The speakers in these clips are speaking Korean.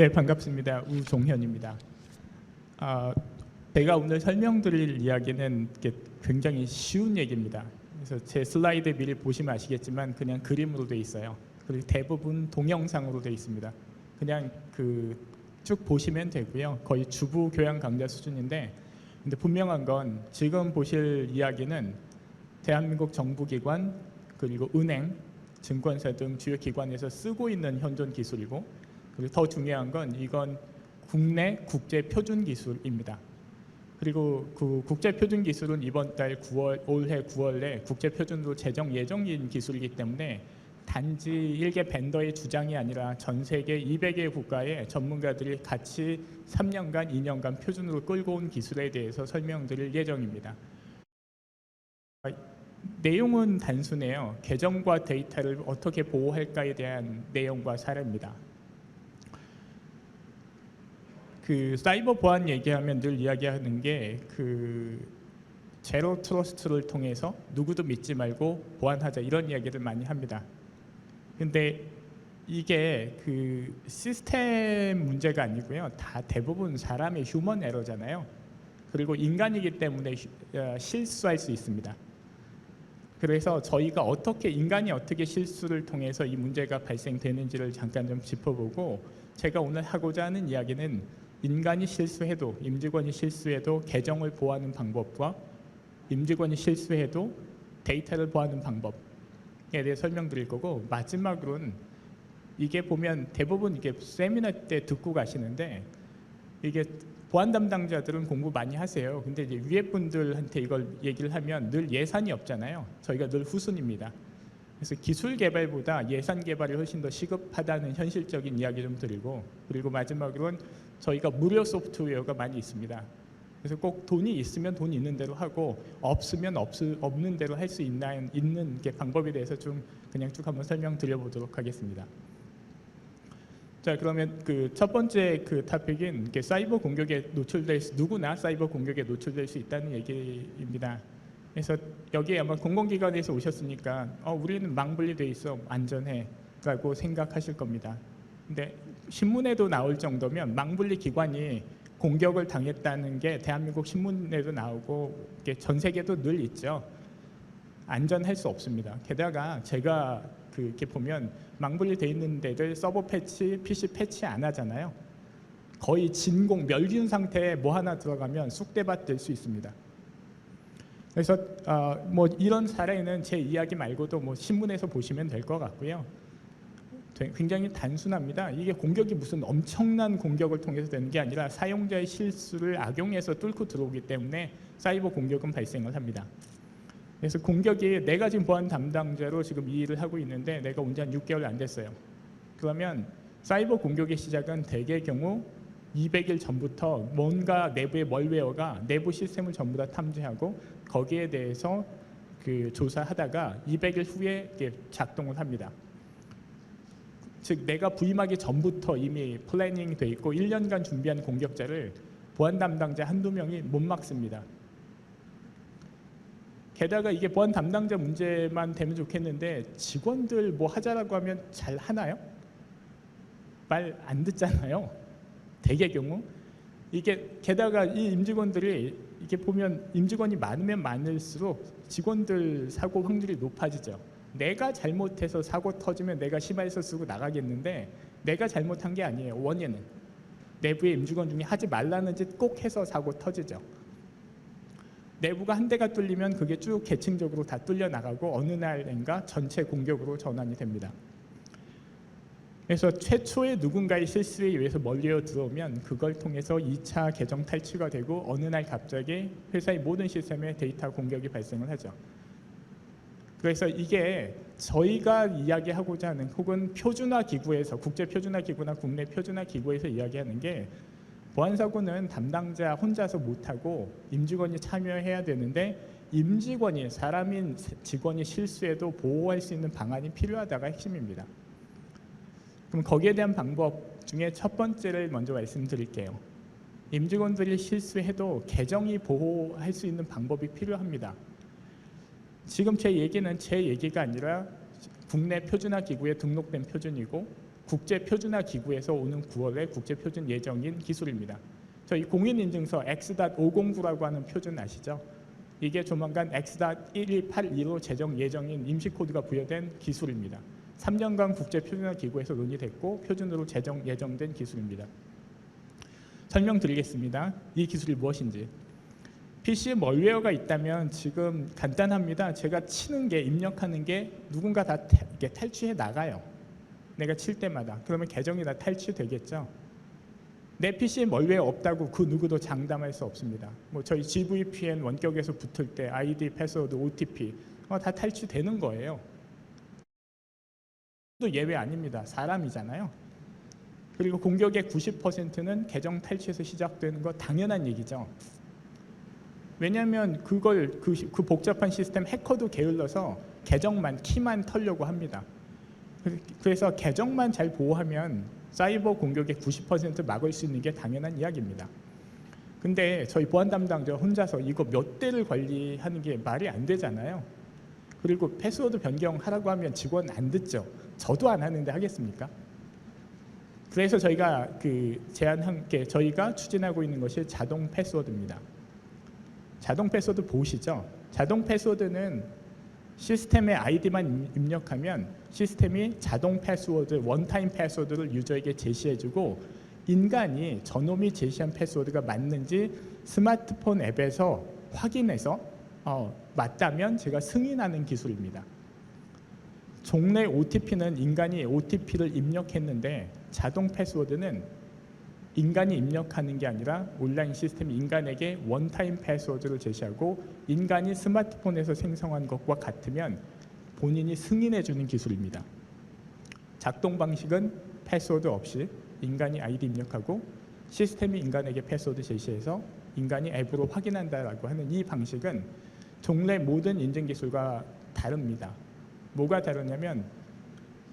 네, 반갑습니다. 우종현입니다. 제가 오늘 설명드릴 이야기는 굉장히 쉬운 얘기입니다. 그래서 제 슬라이드 미리 보시면 아시겠지만 그냥 그림으로 돼 있어요. 그리고 대부분 동영상으로 돼 있습니다. 그냥 쭉 보시면 되고요. 거의 주부 교양 강좌 수준인데, 근데 분명한 건 지금 보실 이야기는 대한민국 정부기관 그리고 은행, 증권사 등 주요 기관에서 쓰고 있는 현존 기술이고, 그리고 더 중요한 건 이건 국내 국제 표준 기술입니다. 그리고 그 국제 표준 기술은 이번 달 올해 9월에 국제 표준으로 제정 예정인 기술이기 때문에 단지 일개 벤더의 주장이 아니라 전 세계 200개 국가의 전문가들이 같이 3년간, 2년간 표준으로 끌고 온 기술에 대해서 설명드릴 예정입니다. 내용은 단순해요. 계정과 데이터를 어떻게 보호할까에 대한 내용과 사례입니다. 사이버 보안 얘기하면 늘 이야기하는 게 제로 트러스트를 통해서 누구도 믿지 말고 보안하자, 이런 이야기를 많이 합니다. 근데 이게 시스템 문제가 아니고요. 다 대부분 사람의 휴먼 에러잖아요. 그리고 인간이기 때문에 실수할 수 있습니다. 그래서 저희가 인간이 어떻게 실수를 통해서 이 문제가 발생되는지를 잠깐 좀 짚어보고, 제가 오늘 하고자 하는 이야기는 인간이 실수해도, 임직원이 실수해도 계정을 보호하는 방법과 임직원이 실수해도 데이터를 보호하는 방법에 대해 설명드릴 거고, 마지막으로는 이게 보면 대부분 이게 세미나 때 듣고 가시는데, 이게 보안 담당자들은 공부 많이 하세요. 근데 이제 위에 분들한테 이걸 얘기를 하면 늘 예산이 없잖아요. 저희가 늘 후순입니다. 그래서 기술 개발보다 예산 개발이 훨씬 더 시급하다는 현실적인 이야기 좀 드리고, 그리고 마지막으로는 저희가 무료 소프트웨어가 많이 있습니다. 그래서 꼭 돈이 있으면 돈 있는 대로 하고, 없으면 없는 대로 할 수 있는 방법에 대해서 좀 그냥 쭉 한번 설명드려보도록 하겠습니다. 자, 그러면 첫 번째 토픽은 사이버 공격에 누구나 사이버 공격에 노출될 수 있다는 얘기입니다. 그래서 여기 아마 공공기관에서 오셨으니까 우리는 망분리돼 있어, 안전해 라고 생각하실 겁니다. 근데 신문에도 나올 정도면 망분리 기관이 공격을 당했다는 게 대한민국 신문에도 나오고 전 세계도 늘 있죠. 안전할 수 없습니다. 게다가 제가 이렇게 보면 망분리돼 있는 데들 서버 패치, PC 패치 안 하잖아요. 거의 진공, 멸균 상태에 뭐 하나 들어가면 쑥대밭 될 수 있습니다. 그래서 뭐 이런 사례는 제 이야기 말고도 신문에서 보시면 될 것 같고요. 굉장히 단순합니다. 이게 공격이 무슨 엄청난 공격을 통해서 되는 게 아니라 사용자의 실수를 악용해서 뚫고 들어오기 때문에 사이버 공격은 발생을 합니다. 그래서 공격이, 내가 지금 보안 담당자로 지금 이 일을 하고 있는데 내가 온 지 한 6개월 안 됐어요. 그러면 사이버 공격의 시작은 대개 경우 200일 전부터 뭔가 내부의 멀웨어가 내부 시스템을 전부 다 탐지하고 거기에 대해서 조사하다가 200일 후에 작동을 합니다. 즉 내가 부임하기 전부터 이미 플래닝이 돼 있고 1년간 준비한 공격자를 보안 담당자 한두 명이 못 막습니다. 게다가 이게 보안 담당자 문제만 되면 좋겠는데 직원들 뭐 하자라고 하면 잘 하나요? 말 안 듣잖아요. 대개 경우. 이게 게다가 이 임직원들이 이게 보면 임직원이 많으면 많을수록 직원들 사고 확률이 높아지죠. 내가 잘못해서 사고 터지면 내가 심할서 쓰고 나가겠는데 내가 잘못한 게 아니에요. 원인은 내부의 임직원 중에 하지 말라는 짓 꼭 해서 사고 터지죠. 내부가 한 대가 뚫리면 그게 쭉 계층적으로 다 뚫려 나가고 어느 날인가 전체 공격으로 전환이 됩니다. 그래서 최초의 누군가의 실수에 의해서 멀리어 들어오면 그걸 통해서 2차 계정 탈취가 되고 어느 날 갑자기 회사의 모든 시스템에 데이터 공격이 발생을 하죠. 그래서 이게 저희가 이야기하고자 하는, 혹은 표준화 기구에서, 국제 표준화 기구나 국내 표준화 기구에서 이야기하는 게, 보안사고는 담당자 혼자서 못하고 임직원이 참여해야 되는데 임직원이, 사람인 직원이 실수해도 보호할 수 있는 방안이 필요하다가 핵심입니다. 그럼 거기에 대한 방법 중에 첫 번째를 먼저 말씀드릴게요. 임직원들이 실수해도 계정이 보호할 수 있는 방법이 필요합니다. 지금 제 얘기는 제 얘기가 아니라 국내 표준화 기구에 등록된 표준이고 국제표준화 기구에서 오는 9월에 국제표준 예정인 기술입니다. 저희 공인인증서 X.509라고 하는 표준 아시죠? 이게 조만간 X.11825로 제정 예정인 임시코드가 부여된 기술입니다. 3년간 국제표준화 기구에서 논의됐고 표준으로 제정 예정된 기술입니다. 설명드리겠습니다. 이 기술이 무엇인지. PC에 멀웨어가 있다면 지금 간단합니다. 제가 치는 게 입력하는 게 누군가 다 탈취해 나가요. 내가 칠 때마다. 그러면 계정이 다 탈취되겠죠. 내 PC에 멀웨어 없다고 그 누구도 장담할 수 없습니다. 뭐 저희 GVPN 원격에서 붙을 때 아이디, 패스워드, OTP 다 탈취되는 거예요. 또 예외 아닙니다. 사람이잖아요. 그리고 공격의 90%는 계정 탈취에서 시작되는 거 당연한 얘기죠. 왜냐하면 그걸 그 복잡한 시스템 해커도 게을러서 계정만 키만 털려고 합니다. 그래서 계정만 잘 보호하면 사이버 공격의 90% 막을 수 있는 게 당연한 이야기입니다. 근데 저희 보안 담당자 혼자서 이거 몇 대를 관리하는 게 말이 안 되잖아요. 그리고 패스워드 변경하라고 하면 직원 안 듣죠. 저도 안 하는데 하겠습니까? 그래서 저희가 제안한 게 저희가 추진하고 있는 것이 자동 패스워드입니다. 자동 패스워드 보시죠. 자동 패스워드는 시스템의 아이디만 입력하면 시스템이 자동 패스워드, 원타임 패스워드를 유저에게 제시해주고 인간이 저놈이 제시한 패스워드가 맞는지 스마트폰 앱에서 확인해서 맞다면 제가 승인하는 기술입니다. 종래 OTP는 인간이 OTP를 입력했는데 자동 패스워드는 인간이 입력하는 게 아니라 온라인 시스템이 인간에게 원타임 패스워드를 제시하고 인간이 스마트폰에서 생성한 것과 같으면 본인이 승인해 주는 기술입니다. 작동 방식은 패스워드 없이 인간이 아이디 입력하고 시스템이 인간에게 패스워드 제시해서 인간이 앱으로 확인한다라고 하는 이 방식은 종래 모든 인증 기술과 다릅니다. 뭐가 다르냐면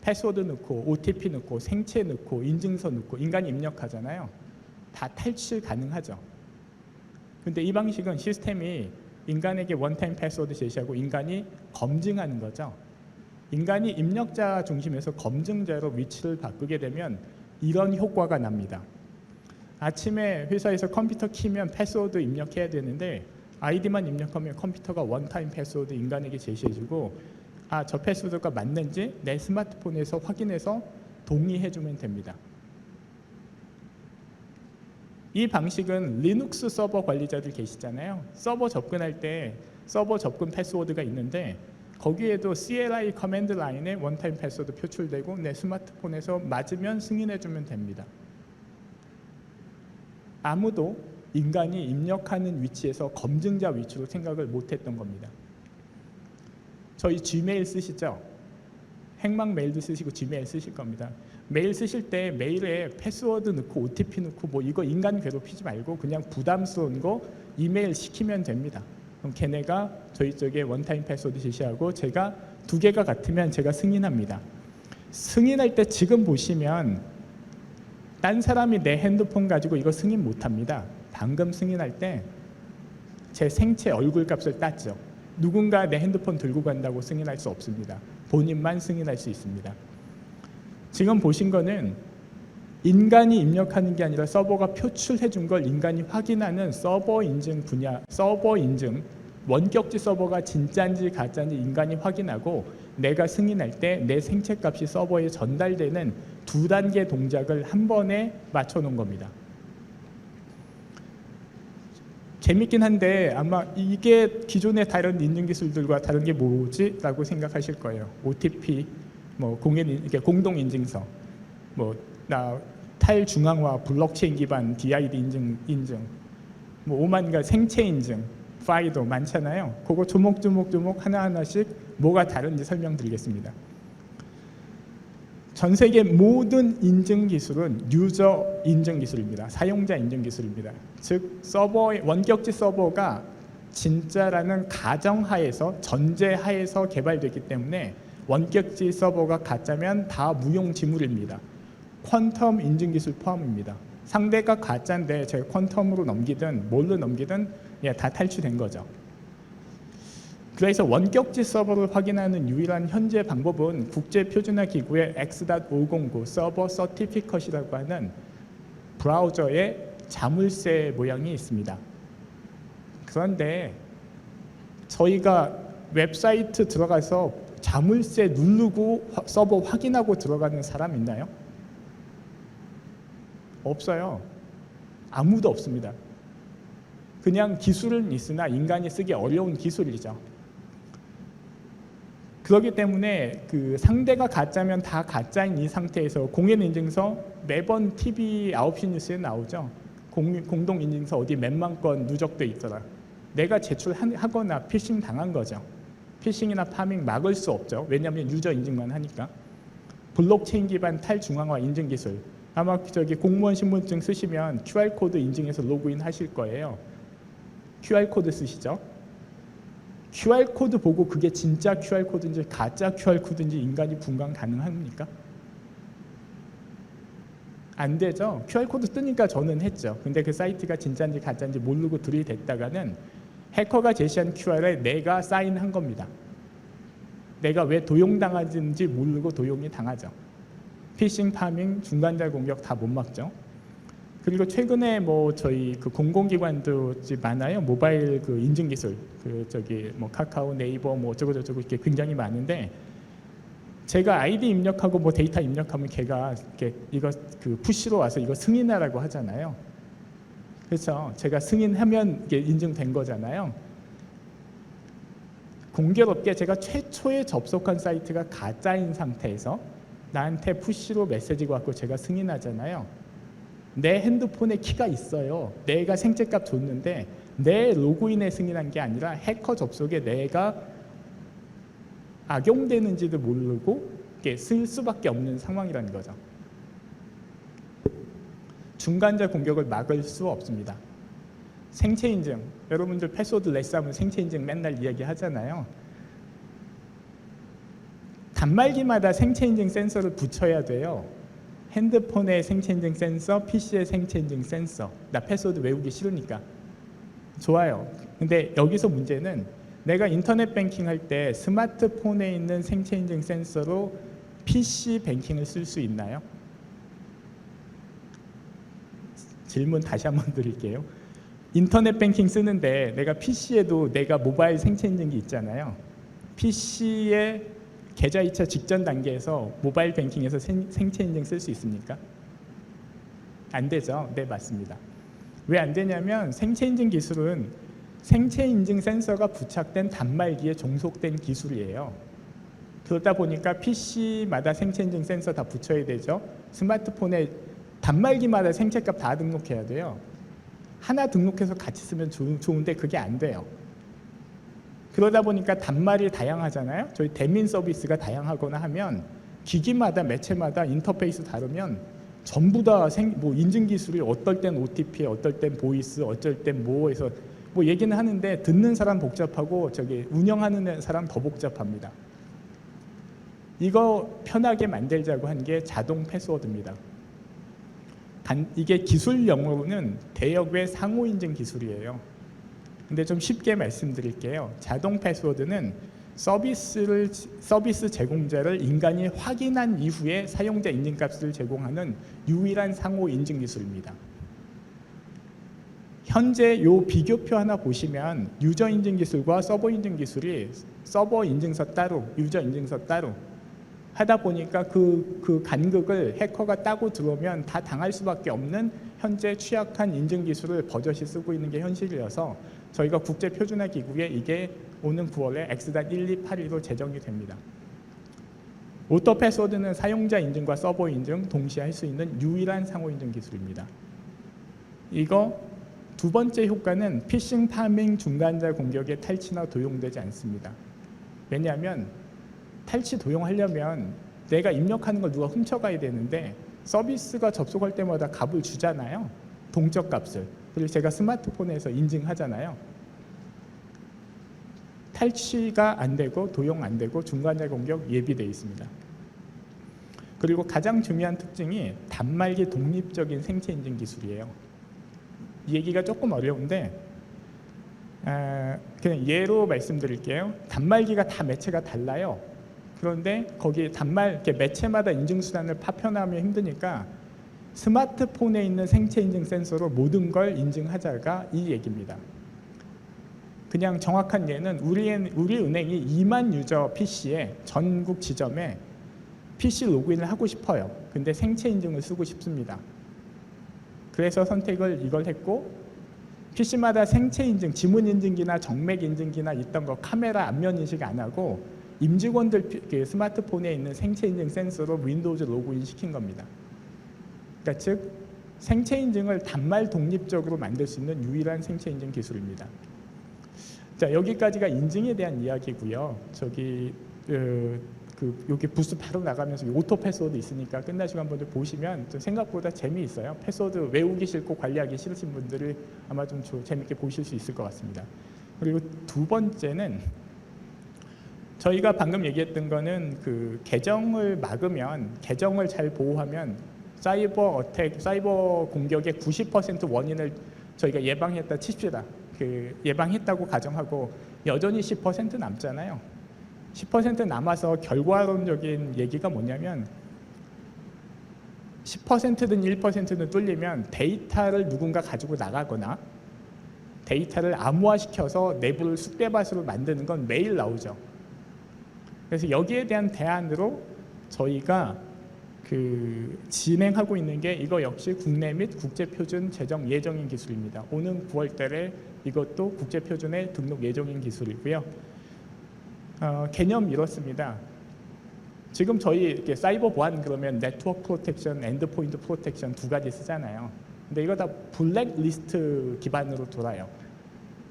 패스워드 넣고 OTP 넣고 생체 넣고 인증서 넣고 인간이 입력하잖아요. 다 탈취 가능하죠. 근데 이 방식은 시스템이 인간에게 원타임 패스워드 제시하고 인간이 검증하는 거죠. 인간이 입력자 중심에서 검증자로 위치를 바꾸게 되면 이런 효과가 납니다. 아침에 회사에서 컴퓨터 키면 패스워드 입력해야 되는데 아이디만 입력하면 컴퓨터가 원타임 패스워드 인간에게 제시해주고 저 패스워드가 맞는지 내 스마트폰에서 확인해서 동의해주면 됩니다. 이 방식은 리눅스 서버 관리자들 계시잖아요. 서버 접근할 때 서버 접근 패스워드가 있는데 거기에도 CLI 커맨드 라인에 원타임 패스워드 표출되고 내 스마트폰에서 맞으면 승인해주면 됩니다. 아무도 인간이 입력하는 위치에서 검증자 위치로 생각을 못했던 겁니다. 저희 Gmail 쓰시죠? 핵막 메일도 쓰시고 Gmail 쓰실 겁니다. 메일 쓰실 때 메일에 패스워드 넣고 OTP 넣고 뭐 이거 인간 괴롭히지 말고 그냥 부담스러운 거 이메일 시키면 됩니다. 그럼 걔네가 저희 쪽에 원타임 패스워드 제시하고 제가 2개가 같으면 제가 승인합니다. 승인할 때 지금 보시면 딴 사람이 내 핸드폰 가지고 이거 승인 못합니다. 방금 승인할 때 제 생체 얼굴 값을 땄죠. 누군가 내 핸드폰 들고 간다고 승인할 수 없습니다. 본인만 승인할 수 있습니다. 지금 보신 거는 인간이 입력하는 게 아니라 서버가 표출해 준 걸 인간이 확인하는 서버 인증 분야, 서버 인증, 원격지 서버가 진짜인지 가짜인지 인간이 확인하고 내가 승인할 때 내 생체 값이 서버에 전달되는 2단계 동작을 한 번에 맞춰 놓은 겁니다. 재밌긴 한데 아마 이게 기존의 다른 인증 기술들과 다른 게 뭐지? 라고 생각하실 거예요. OTP, 뭐 공동 인증서, 나 탈중앙화 블록체인 기반 DID 인증, 뭐 5만 가지 생체 인증, 파이도 많잖아요. 그거 조목조목 하나하나씩 뭐가 다른지 설명드리겠습니다. 전 세계 모든 인증 기술은 유저 인증 기술입니다. 사용자 인증 기술입니다. 즉 원격지 서버가 진짜라는 가정하에서 전제하에서 개발되기 때문에 원격지 서버가 가짜면 다 무용지물입니다. 퀀텀 인증 기술 포함입니다. 상대가 가짜인데 제가 퀀텀으로 넘기든 뭘로 넘기든 다 탈취된 거죠. 그래서 원격지 서버를 확인하는 유일한 현재 방법은 국제표준화 기구의 X.509 서버 서티피컷이라고 하는 브라우저에 자물쇠 모양이 있습니다. 그런데 저희가 웹사이트 들어가서 자물쇠 누르고 서버 확인하고 들어가는 사람 있나요? 없어요. 아무도 없습니다. 그냥 기술은 있으나 인간이 쓰기 어려운 기술이죠. 그렇기 때문에 그 상대가 가짜면 다 가짜인 이 상태에서 공인인증서 매번 TV 9시 뉴스에 나오죠. 공동인증서 어디 몇만 건 누적돼 있더라. 내가 제출하거나 피싱 당한 거죠. 피싱이나 파밍 막을 수 없죠. 왜냐하면 유저 인증만 하니까. 블록체인 기반 탈중앙화 인증 기술. 아마 저기 공무원 신분증 쓰시면 QR코드 인증해서 로그인 하실 거예요. QR코드 쓰시죠. QR코드 보고 그게 진짜 QR코드인지 가짜 QR코드인지 인간이 분간 가능합니까? 안 되죠. QR코드 뜨니까 저는 했죠. 근데 그 사이트가 진짜인지 가짜인지 모르고 들이댔다가는 해커가 제시한 QR에 내가 사인한 겁니다. 내가 왜 도용당하는지 모르고 도용이 당하죠. 피싱, 파밍, 중간자 공격 다 못 막죠. 그리고 최근에 뭐 저희 그 공공기관도 많아요. 모바일 그 인증 기술, 그 저기 뭐 카카오, 네이버 뭐 어쩌고 저쩌고 이렇게 굉장히 많은데 제가 아이디 입력하고 뭐 데이터 입력하면 걔가 이렇게 이거 그 푸시로 와서 이거 승인하라고 하잖아요. 그래서 제가 승인하면 이게 인증된 거잖아요. 공교롭게 제가 최초에 접속한 사이트가 가짜인 상태에서 나한테 푸시로 메시지가 왔고 제가 승인하잖아요. 내 핸드폰에 키가 있어요. 내가 생체값 줬는데 내 로그인에 승인한 게 아니라 해커 접속에 내가 악용되는지도 모르고 쓸 수밖에 없는 상황이라는 거죠. 중간자 공격을 막을 수 없습니다. 생체 인증, 여러분들 패스워드 레스하면 생체 인증 맨날 이야기하잖아요. 단말기마다 생체 인증 센서를 붙여야 돼요. 핸드폰에 생체 인증 센서, PC에 생체 인증 센서. 나 패스워드 외우기 싫으니까. 좋아요. 근데 여기서 문제는 내가 인터넷 뱅킹 할 때 스마트폰에 있는 생체 인증 센서로 PC 뱅킹을 쓸 수 있나요? 질문 다시 한번 드릴게요. 인터넷 뱅킹 쓰는데 내가 PC에도 내가 모바일 생체 인증기 있잖아요. PC에 계좌이체 직전 단계에서 모바일 뱅킹에서 생체 인증 쓸 수 있습니까? 안 되죠. 네, 맞습니다. 왜 안 되냐면 생체 인증 기술은 생체 인증 센서가 부착된 단말기에 종속된 기술이에요. 그러다 보니까 PC마다 생체 인증 센서 다 붙여야 되죠. 스마트폰에 단말기마다 생체값 다 등록해야 돼요. 하나 등록해서 같이 쓰면 좋은데 그게 안 돼요. 그러다 보니까 단말이 다양하잖아요. 저희 대민 서비스가 다양하거나 하면 기기마다 매체마다 인터페이스 다르면 전부 다 뭐 인증 기술이 어떨 땐 OTP, 어떨 땐 보이스, 어쩔 땐 뭐해서 뭐 얘기는 하는데 듣는 사람 복잡하고 저기 운영하는 사람 더 복잡합니다. 이거 편하게 만들자고 한 게 자동 패스워드입니다. 이게 기술 용어로는 대역외 상호 인증 기술이에요. 근데 좀 쉽게 말씀드릴게요. 자동 패스워드는 서비스 제공자를 인간이 확인한 이후에 사용자 인증값을 제공하는 유일한 상호 인증 기술입니다. 현재 요 비교표 하나 보시면 유저 인증 기술과 서버 인증 기술이 서버 인증서 따로, 유저 인증서 따로 하다 보니까 그 간극을 해커가 따고 들어오면 다 당할 수밖에 없는 현재 취약한 인증 기술을 버젓이 쓰고 있는 게 현실이어서 저희가 국제표준화기구에 이게 오는 9월에 X.1281로 제정이 됩니다. 오토 패스워드는 사용자 인증과 서버 인증 동시에 할 수 있는 유일한 상호 인증 기술입니다. 이거 두 번째 효과는 피싱, 파밍, 중간자 공격에 탈취나 도용되지 않습니다. 왜냐하면 탈취 도용하려면 내가 입력하는 걸 누가 훔쳐가야 되는데 서비스가 접속할 때마다 값을 주잖아요. 동적 값을. 그리고 제가 스마트폰에서 인증하잖아요. 탈취가 안 되고 도용 안 되고 중간자 공격 예비되어 있습니다. 그리고 가장 중요한 특징이 단말기 독립적인 생체 인증 기술이에요. 이 얘기가 조금 어려운데 그냥 예로 말씀드릴게요. 단말기가 다 매체가 달라요. 그런데 거기 이렇게 매체마다 인증수단을 파편하면 힘드니까 스마트폰에 있는 생체 인증 센서로 모든 걸 인증하자가 이 얘기입니다. 그냥 정확한 예는 우리 은행이 2만 유저 PC에 전국 지점에 PC 로그인을 하고 싶어요. 근데 생체 인증을 쓰고 싶습니다. 그래서 선택을 이걸 했고, PC마다 생체 인증, 지문 인증기나 정맥 인증기나 있던 거 카메라 안면 인식 안 하고 임직원들 스마트폰에 있는 생체 인증 센서로 윈도우즈 로그인 시킨 겁니다. 그러니까 즉 생체 인증을 단말 독립적으로 만들 수 있는 유일한 생체 인증 기술입니다. 자, 여기까지가 인증에 대한 이야기고요. 여기 부스 바로 나가면서 오토 패스워드 있으니까 끝나시고 한번 보시면 좀 생각보다 재미있어요. 패스워드 외우기 싫고 관리하기 싫으신 분들이 아마 좀 재밌게 보실 수 있을 것 같습니다. 그리고 두 번째는 저희가 방금 얘기했던 거는 그 계정을 막으면, 계정을 잘 보호하면 사이버 공격의 90% 원인을 저희가 예방했다 칩시다. 예방했다고 가정하고 여전히 10% 남잖아요. 10% 남아서 결과론적인 얘기가 뭐냐면 10%든 1%는 뚫리면 데이터를 누군가 가지고 나가거나 데이터를 암호화시켜서 내부를 쑥대밭으로 만드는 건 매일 나오죠. 그래서 여기에 대한 대안으로 저희가 진행하고 있는 게 이거 역시 국내 및 국제표준 제정 예정인 기술입니다. 오는 9월 달에 이것도 국제표준에 등록 예정인 기술이고요. 개념 이렇습니다. 지금 저희 이렇게 사이버 보안 그러면 네트워크 프로텍션, 엔드포인트 프로텍션 두 가지 쓰잖아요. 근데 이거 다 블랙리스트 기반으로 돌아요.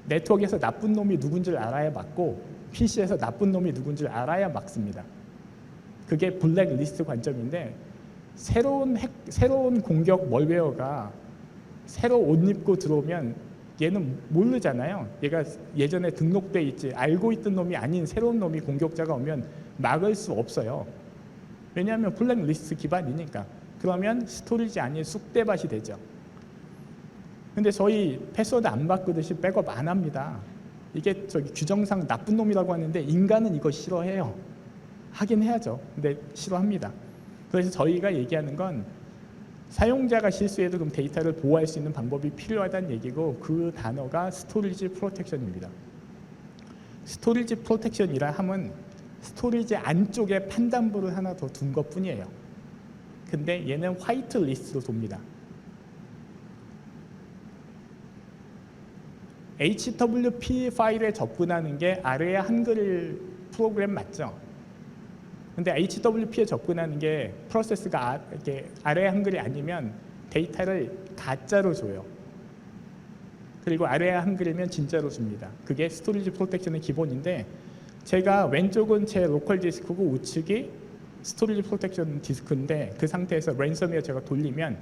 네트워크에서 나쁜 놈이 누군지를 알아야 막고 PC에서 나쁜 놈이 누군지를 알아야 막습니다. 그게 블랙리스트 관점인데 새로운 공격 멀웨어가 새로 옷 입고 들어오면 얘는 모르잖아요. 얘가 예전에 등록돼 있지 알고 있던 놈이 아닌 새로운 놈이 공격자가 오면 막을 수 없어요. 왜냐하면 블랙리스트 기반이니까. 그러면 스토리지 아닌 쑥대밭이 되죠. 근데 저희 패스워드 안 바꾸듯이 백업 안 합니다. 이게 규정상 나쁜 놈이라고 하는데 인간은 이거 싫어해요. 하긴 해야죠. 근데 싫어합니다. 그래서 저희가 얘기하는 건 사용자가 실수해도 그럼 데이터를 보호할 수 있는 방법이 필요하다는 얘기고, 그 단어가 스토리지 프로텍션입니다. 스토리지 프로텍션이라 함은 스토리지 안쪽에 판단부를 하나 더 둔 것뿐이에요. 근데 얘는 화이트 리스트로 돕니다. HWP 파일에 접근하는 게 아래의 한글 프로그램 맞죠? 근데 HWP에 접근하는 게 프로세스가 이렇게 아래 한글이 아니면 데이터를 가짜로 줘요. 그리고 아래 한글이면 진짜로 줍니다. 그게 스토리지 프로텍션의 기본인데, 제가 왼쪽은 제 로컬 디스크고 우측이 스토리지 프로텍션 디스크인데, 그 상태에서 랜섬웨어 제가 돌리면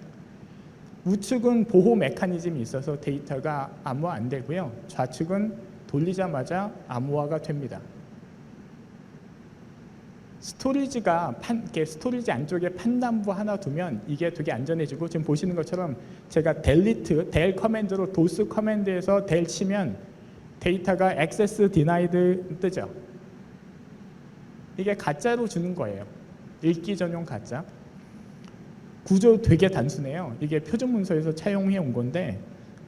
우측은 보호 메커니즘이 있어서 데이터가 암호화 안 되고요. 좌측은 돌리자마자 암호화가 됩니다. 스토리지가 스토리지 안쪽에 판단부 하나 두면 이게 되게 안전해지고, 지금 보시는 것처럼 제가 델 커맨드로 도스 커맨드에서 델 치면 데이터가 액세스 디나이드 뜨죠. 이게 가짜로 주는 거예요. 읽기 전용 가짜. 구조 되게 단순해요. 이게 표준 문서에서 차용해 온 건데,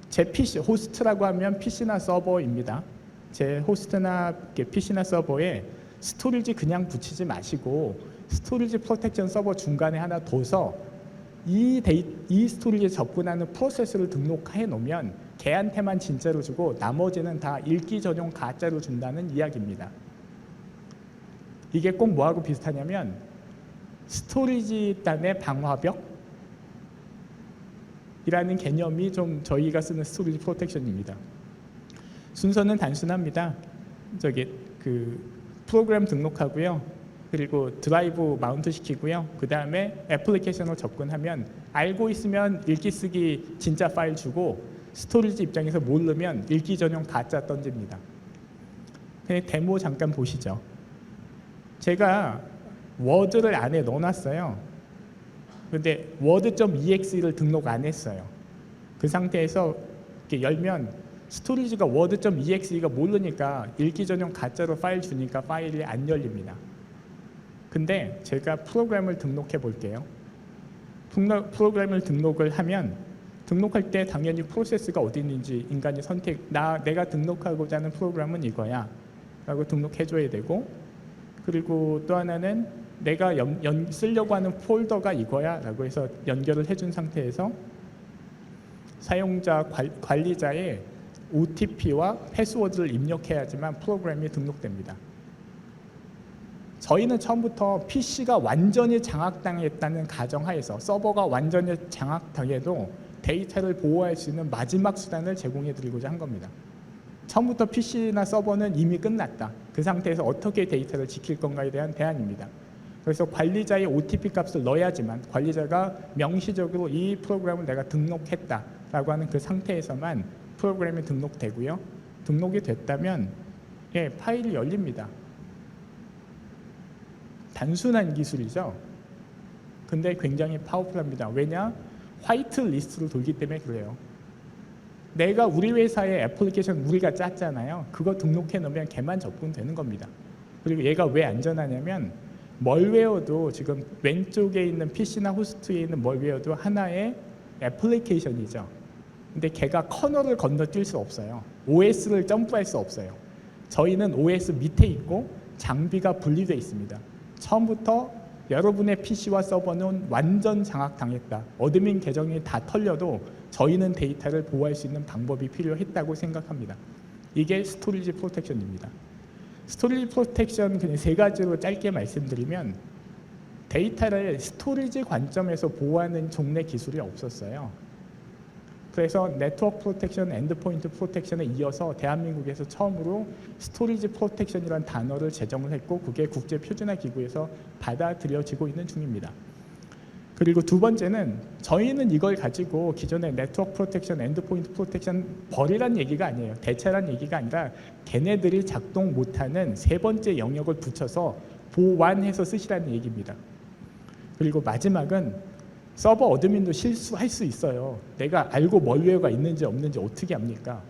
제 PC, 호스트라고 하면 PC나 서버입니다. 제 호스트나 PC나 서버에 스토리지 그냥 붙이지 마시고 스토리지 프로텍션 서버 중간에 하나 둬서 이 스토리지에 접근하는 프로세스를 등록해 놓으면 걔한테만 진짜로 주고 나머지는 다 읽기 전용 가짜로 준다는 이야기입니다. 이게 꼭 뭐하고 비슷하냐면 스토리지 단의 방화벽 이라는 개념이 좀 저희가 쓰는 스토리지 프로텍션입니다. 순서는 단순합니다. 프로그램 등록하고요. 그리고 드라이브 마운트 시키고요. 그 다음에 애플리케이션으로 접근하면 알고 있으면 읽기 쓰기 진짜 파일 주고, 스토리지 입장에서 모르면 읽기 전용 가짜 던집니다. 데모 잠깐 보시죠. 제가 워드를 안에 넣어놨어요. 근데 word.exe를 등록 안 했어요. 그 상태에서 이렇게 열면 스토리지가 word.exe가 모르니까 읽기 전용 가짜로 파일 주니까 파일이 안 열립니다. 근데 제가 프로그램을 등록해 볼게요. 프로그램을 등록을 하면 등록할 때 당연히 프로세스가 어디 있는지 인간이 내가 등록하고자 하는 프로그램은 이거야 라고 등록해 줘야 되고, 그리고 또 하나는 내가 쓰려고 하는 폴더가 이거야 라고 해서 연결을 해준 상태에서 사용자 관리자의 OTP와 패스워드를 입력해야지만 프로그램이 등록됩니다. 저희는 처음부터 PC가 완전히 장악당했다는 가정하에서 서버가 완전히 장악당해도 데이터를 보호할 수 있는 마지막 수단을 제공해 드리고자 한 겁니다. 처음부터 PC나 서버는 이미 끝났다. 그 상태에서 어떻게 데이터를 지킬 건가에 대한 대안입니다. 그래서 관리자의 OTP 값을 넣어야지만 관리자가 명시적으로 이 프로그램을 내가 등록했다라고 하는 그 상태에서만 프로그램이 등록되고요. 등록이 됐다면 파일이 열립니다. 단순한 기술이죠. 근데 굉장히 파워풀합니다. 왜냐? 화이트 리스트로 돌기 때문에 그래요. 내가 우리 회사의 애플리케이션 우리가 짰잖아요. 그거 등록해 놓으면 걔만 접근되는 겁니다. 그리고 얘가 왜 안전하냐면 멀웨어도 지금 왼쪽에 있는 PC나 호스트에 있는 멀웨어도 하나의 애플리케이션이죠. 근데 걔가 커널을 건너뛸 수 없어요. OS를 점프할 수 없어요. 저희는 OS 밑에 있고 장비가 분리되어 있습니다. 처음부터 여러분의 PC와 서버는 완전 장악당했다. 어드민 계정이 다 털려도 저희는 데이터를 보호할 수 있는 방법이 필요했다고 생각합니다. 이게 스토리지 프로텍션입니다. 스토리지 프로텍션 그냥 세 가지로 짧게 말씀드리면, 데이터를 스토리지 관점에서 보호하는 종래 기술이 없었어요. 그래서 네트워크 프로텍션, 엔드포인트 프로텍션에 이어서 대한민국에서 처음으로 스토리지 프로텍션이라는 단어를 제정을 했고, 그게 국제 표준화 기구에서 받아들여지고 있는 중입니다. 그리고 두 번째는 저희는 이걸 가지고 기존의 네트워크 프로텍션, 엔드포인트 프로텍션 버리란 얘기가 아니에요. 대체란 얘기가 아니라 걔네들이 작동 못하는 세 번째 영역을 붙여서 보완해서 쓰시라는 얘기입니다. 그리고 마지막은 서버 어드민도 실수할 수 있어요. 내가 알고 멀웨어가 있는지 없는지 어떻게 압니까?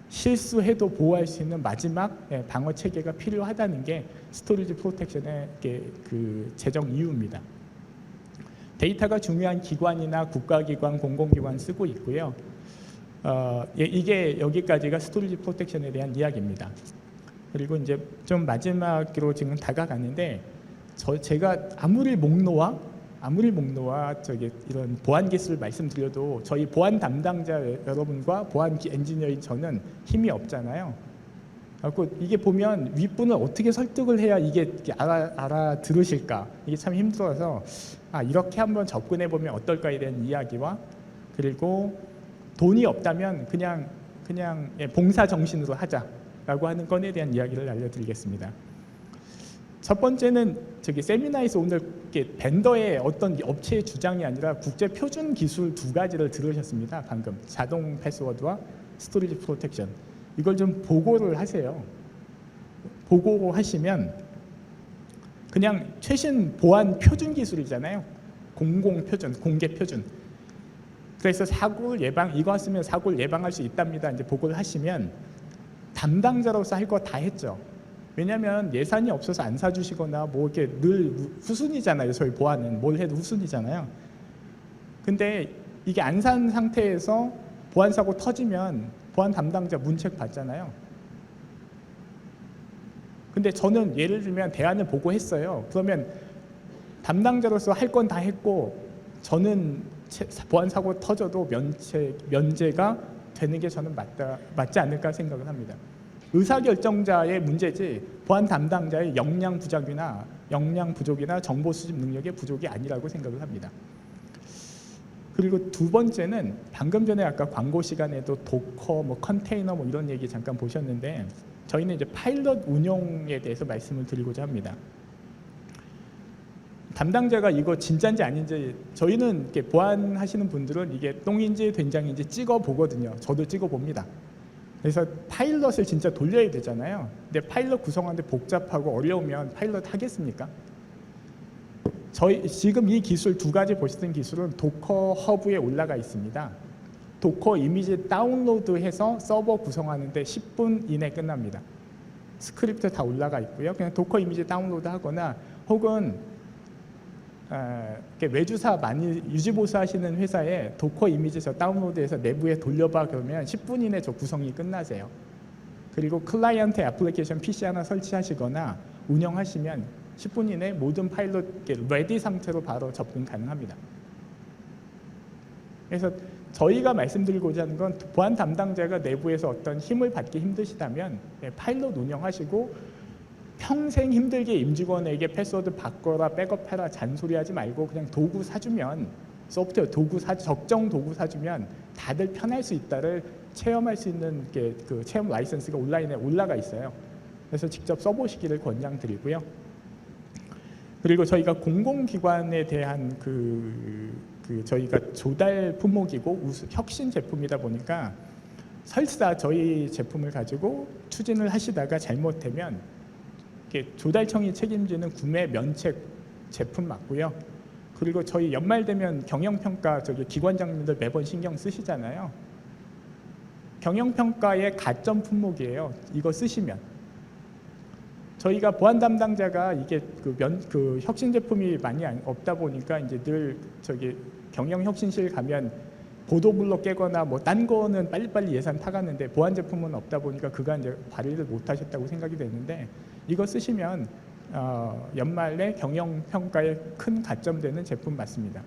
실수해도 보호할 수 있는 마지막 방어 체계가 필요하다는 게 스토리지 프로텍션의 그 제정 이유입니다. 데이터가 중요한 기관이나 국가기관, 공공기관 쓰고 있고요. 이게 여기까지가 스토리지 프로텍션에 대한 이야기입니다. 그리고 이제 좀 마지막으로 지금 다가가는데, 제가 아무리 목노와 이런 보안 기술을 말씀드려도 저희 보안 담당자 여러분과 보안 엔지니어인 저는 힘이 없잖아요. 그래서 이게 보면 윗분을 어떻게 설득을 해야 이게 알아들으실까, 이게 참 힘들어서 이렇게 한번 접근해 보면 어떨까에 대한 이야기와, 그리고 돈이 없다면 그냥 봉사 정신으로 하자라고 하는 건에 대한 이야기를 알려드리겠습니다. 첫 번째는 세미나에서 오늘 벤더의 어떤 업체의 주장이 아니라 국제 표준 기술 두 가지를 들으셨습니다. 방금 자동 패스워드와 스토리지 프로텍션, 이걸 좀 보고를 하세요. 보고 하시면 그냥 최신 보안 표준 기술이잖아요. 공공 표준, 공개 표준. 그래서 사고를 이거 쓰면 사고를 예방할 수 있답니다. 이제 보고를 하시면 담당자로서 할 거 다 했죠. 왜냐하면 예산이 없어서 안 사주시거나 뭐 이렇게 늘 후순위잖아요. 저희 보안은 뭘 해도 후순위잖아요. 근데 이게 안 산 상태에서 보안 사고 터지면 보안 담당자 문책 받잖아요. 근데 저는 예를 들면 대안을 보고했어요. 그러면 담당자로서 할 건 다 했고, 저는 보안 사고 터져도 면제가 되는 게 저는 맞지 않을까 생각을 합니다. 의사결정자의 문제지 보안 담당자의 역량 부족이나 정보 수집 능력의 부족이 아니라고 생각을 합니다. 그리고 두 번째는 방금 전에 아까 광고 시간에도 도커, 컨테이너 이런 얘기 잠깐 보셨는데, 저희는 이제 파일럿 운용에 대해서 말씀을 드리고자 합니다. 담당자가 이거 진짜인지 아닌지, 저희는 이렇게 보안하시는 분들은 이게 똥인지 된장인지 찍어 보거든요. 저도 찍어 봅니다. 그래서 파일럿을 진짜 돌려야 되잖아요. 근데 파일럿 구성하는데 복잡하고 어려우면 파일럿 하겠습니까? 저희 지금 이 기술 두 가지 보시던 기술은 도커 허브에 올라가 있습니다. 도커 이미지 다운로드해서 서버 구성하는데 10분 이내 끝납니다. 스크립트 다 올라가 있고요. 그냥 도커 이미지 다운로드 하거나 혹은 외주사 많이 유지보수하시는 회사에 도커 이미지 저 다운로드해서 내부에 돌려봐 그러면 10분 이내 저 구성이 끝나세요. 그리고 클라이언트 애플리케이션 PC 하나 설치하시거나 운영하시면 10분 이내 모든 파일로 레디 상태로 바로 접근 가능합니다. 그래서 저희가 말씀드리고자 하는 건 보안 담당자가 내부에서 어떤 힘을 받기 힘드시다면 파일럿 운영하시고 평생 힘들게 임직원에게 패스워드 바꿔라 백업해라 잔소리하지 말고 그냥 도구 사주면 소프트웨어 도구 적정 도구 사주면 다들 편할 수 있다를 체험할 수 있는 그 체험 라이선스가 온라인에 올라가 있어요. 그래서 직접 써보시기를 권장드리고요. 그리고 저희가 공공기관에 대한 저희가 조달 품목이고 혁신 제품이다 보니까 설사 저희 제품을 가지고 추진을 하시다가 잘못되면 조달청이 책임지는 구매 면책 제품 맞고요. 그리고 저희 연말 되면 경영평가 기관장님들 매번 신경 쓰시잖아요. 경영평가의 가점 품목이에요. 이거 쓰시면 저희가 보안 담당자가 이게 그 혁신 제품이 많이 없다 보니까 이제 늘 경영혁신실 가면 보도블록 깨거나 뭐 딴 거는 빨리빨리 예산 타갔는데 보안 제품은 없다 보니까 그간 이제 발휘를 못 하셨다고 생각이 되는데 이거 쓰시면 연말에 경영평가에 큰 가점되는 제품 맞습니다.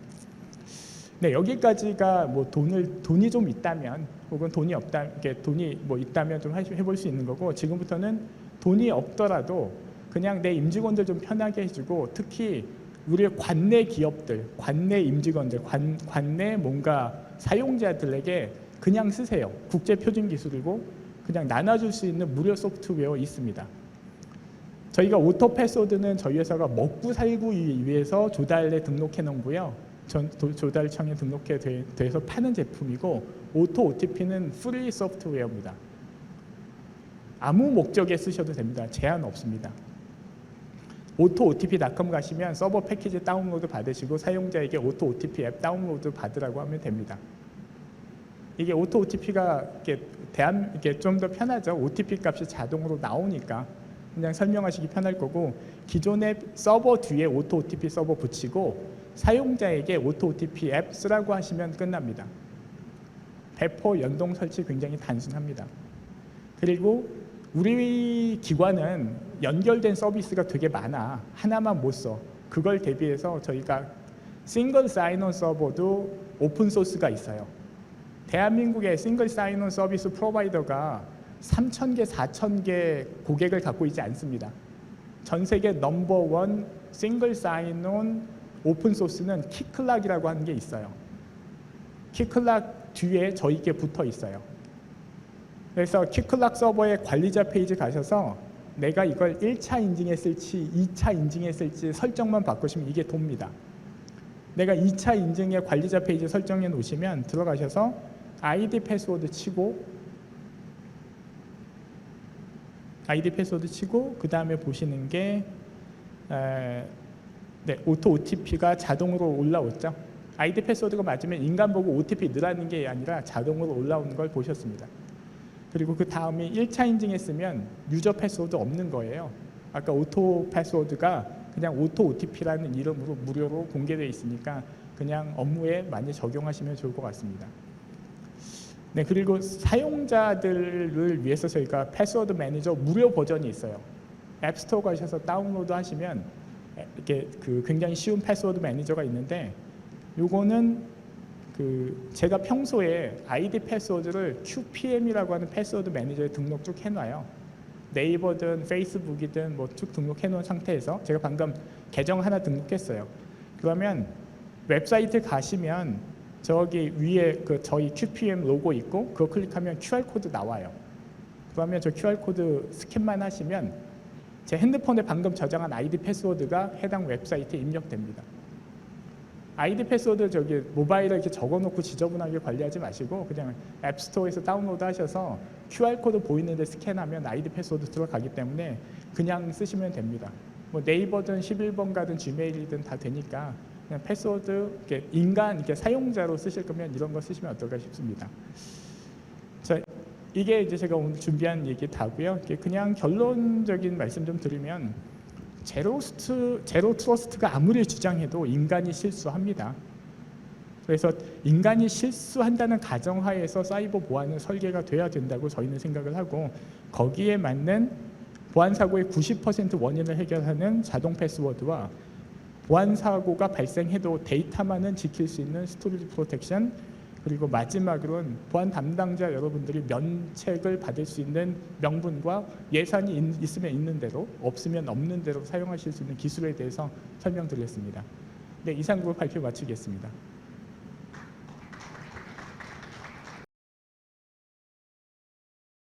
네, 여기까지가 뭐 돈이 좀 있다면 혹은 돈이 없다, 돈이 뭐 있다면 좀 해볼 수 있는 거고 지금부터는 돈이 없더라도 그냥 내 임직원들 좀 편하게 해주고 특히 우리의 관내 기업들, 관내 임직원들, 관내 뭔가 사용자들에게 그냥 쓰세요. 국제 표준 기술이고 그냥 나눠줄 수 있는 무료 소프트웨어 있습니다. 저희가 오토 패스워드는 저희 회사가 먹고 살고 위해서 조달에 등록해 놓고요. 조달청에 등록해 돼서 파는 제품이고 오토 OTP는 프리 소프트웨어입니다. 아무 목적에 쓰셔도 됩니다. 제한 없습니다. autootp.com 가시면 서버 패키지 다운로드 받으시고 사용자에게 autootp 앱 다운로드 받으라고 하면 됩니다. 이게 autootp가 이게 좀 더 편하죠. OTP 값이 자동으로 나오니까 그냥 설명하시기 편할 거고 기존의 서버 뒤에 autootp 서버 붙이고 사용자에게 autootp 앱 쓰라고 하시면 끝납니다. 배포 연동 설치 굉장히 단순합니다. 그리고 우리 기관은 연결된 서비스가 되게 많아. 하나만 못 써. 그걸 대비해서 저희가 싱글 사인온 서버도 오픈 소스가 있어요. 대한민국의 싱글 사인온 서비스 프로바이더가 3,000개, 4,000개 고객을 갖고 있지 않습니다. 전 세계 넘버원 싱글 사인온 오픈 소스는 키클락이라고 하는 게 있어요. 키클락 뒤에 저희께 붙어 있어요. 그래서 키클락 서버의 관리자 페이지 가셔서 내가 이걸 1차 인증했을지 2차 인증했을지 설정만 바꾸시면 이게 돕니다. 내가 2차 인증의 관리자 페이지 설정해 놓으시면 들어가셔서 아이디 패스워드 치고 그 다음에 보시는 게 오토 OTP가 자동으로 올라왔죠. 아이디 패스워드가 맞으면 인간 보고 OTP 넣으라는 게 아니라 자동으로 올라오는 걸 보셨습니다. 그리고 그 다음에 1차 인증했으면 유저 패스워드 없는 거예요. 아까 오토 패스워드가 그냥 오토 OTP라는 이름으로 무료로 공개되어 있으니까 그냥 업무에 많이 적용하시면 좋을 것 같습니다. 네, 그리고 사용자들을 위해서 저희가 패스워드 매니저 무료 버전이 있어요. 앱스토어 가셔서 다운로드 하시면 이렇게 굉장히 쉬운 패스워드 매니저가 있는데 요거는 제가 평소에 아이디 패스워드를 QPM이라고 하는 패스워드 매니저에 등록 쭉 해놔요. 네이버든 페이스북이든 뭐 쭉 등록해 놓은 상태에서 제가 방금 계정 하나 등록했어요. 그러면 웹사이트 가시면 저기 위에 저희 QPM 로고 있고 그거 클릭하면 QR코드 나와요. 그러면 저 QR코드 스캔만 하시면 제 핸드폰에 방금 저장한 아이디 패스워드가 해당 웹사이트에 입력됩니다. 아이디 패스워드 모바일에 이렇게 적어놓고 지저분하게 관리하지 마시고 그냥 앱스토어에서 다운로드 하셔서 QR코드 보이는데 스캔하면 아이디 패스워드 들어가기 때문에 그냥 쓰시면 됩니다. 뭐 네이버든 11번 가든 지메일이든 다 되니까 그냥 패스워드 이렇게 인간 이렇게 사용자로 쓰실 거면 이런 거 쓰시면 어떨까 싶습니다. 자, 이게 이제 제가 오늘 준비한 얘기 다고요. 그냥 결론적인 말씀 좀 드리면 제로 트러스트가 아무리 주장해도 인간이 실수합니다. 그래서 인간이 실수한다는 가정하에서 사이버 보안은 설계가 돼야 된다고 저희는 생각을 하고, 거기에 맞는 보안 사고의 90% 원인을 해결하는 자동 패스워드와 보안 사고가 발생해도 데이터만은 지킬 수 있는 스토리지 프로텍션, 그리고 마지막으로는 보안 담당자 여러분들이 면책을 받을 수 있는 명분과 예산이 있으면 있는 대로, 없으면 없는 대로 사용하실 수 있는 기술에 대해서 설명드렸습니다. 네, 이상으로 발표 마치겠습니다.